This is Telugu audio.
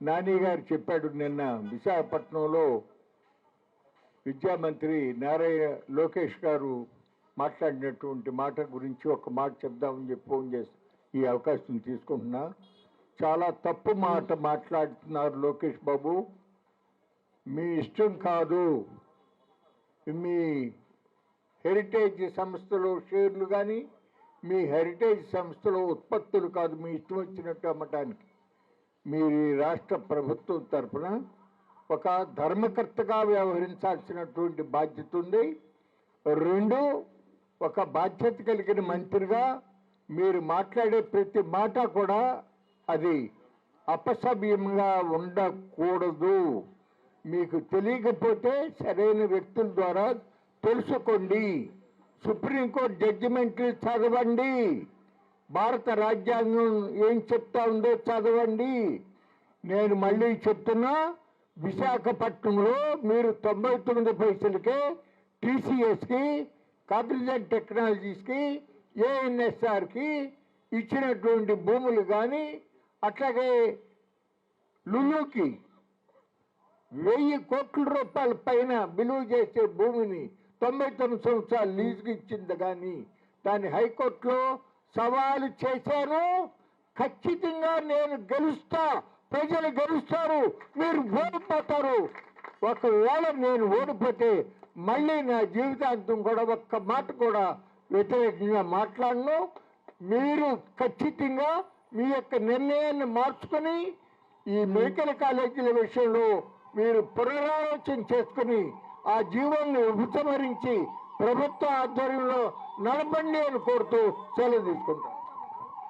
నాని గారు చెప్పాడు నిన్న విశాఖపట్నంలో విద్యామంత్రి నారాయణ లోకేష్ గారు మాట్లాడినటువంటి మాట గురించి ఒక మాట చెప్దామని చెప్పి ఫోన్ చేసి ఈ అవకాశం తీసుకుంటున్నా. చాలా తప్పు మాట మాట్లాడుతున్నారు లోకేష్ బాబు. మీ ఇష్టం కాదు, మీ హెరిటేజ్ సంస్థలో షేర్లు కానీ మీ హెరిటేజ్ సంస్థలో ఉత్పత్తులు కాదు మీ ఇష్టం వచ్చినట్టు అమ్మటానికి. మీరు రాష్ట్ర ప్రభుత్వం తరఫున ఒక ధర్మకర్తగా వ్యవహరించాల్సినటువంటి బాధ్యత ఉంది. రెండు, ఒక బాధ్యత కలిగిన మంత్రిగా మీరు మాట్లాడే ప్రతి మాట కూడా అది అపసవ్యంగా ఉండకూడదు. మీకు తెలియకపోతే సరైన వ్యక్తుల ద్వారా తెలుసుకోండి. సుప్రీంకోర్టు జడ్జిమెంట్లు చదవండి. భారత రాజ్యాంగం ఏం చెప్తా ఉందో చదవండి. నేను మళ్ళీ చెప్తున్నా, విశాఖపట్నంలో మీరు 99 పైసలకే టీసీఎస్కి, కాగ్నిజెంట్ టెక్నాలజీస్కి, ఏఎన్ఎస్ఆర్కి ఇచ్చినటువంటి భూములు కానీ, అట్లాగే లులుకి 1000 కోట్ల రూపాయల పైన విలువ చేసే భూమిని 99 సంవత్సరాలు లీజుకి ఇచ్చింది కానీ దాన్ని హైకోర్టులో సవాలు చేశారు. ఖచ్చితంగా నేను గెలుస్తా, ప్రజలు గెలుస్తారు, మీరు ఓడిపోతారు. ఒకవేళ నేను ఓడిపోతే మళ్ళీ నా జీవితాంతం కూడా ఒక్క మాట కూడా వ్యతిరేకంగా మాట్లాడను. మీరు ఖచ్చితంగా మీ యొక్క నిర్ణయాన్ని మార్చుకొని ఈ మెడికల్ కాలేజీల విషయంలో మీరు పునరాలోచన చేసుకుని ఆ జీవోల్ని ఉపసంహరించి ప్రభుత్వ ఆధ్వర్యంలో నడపండి అని కోరుతూ సెలవు తీసుకుంటాం.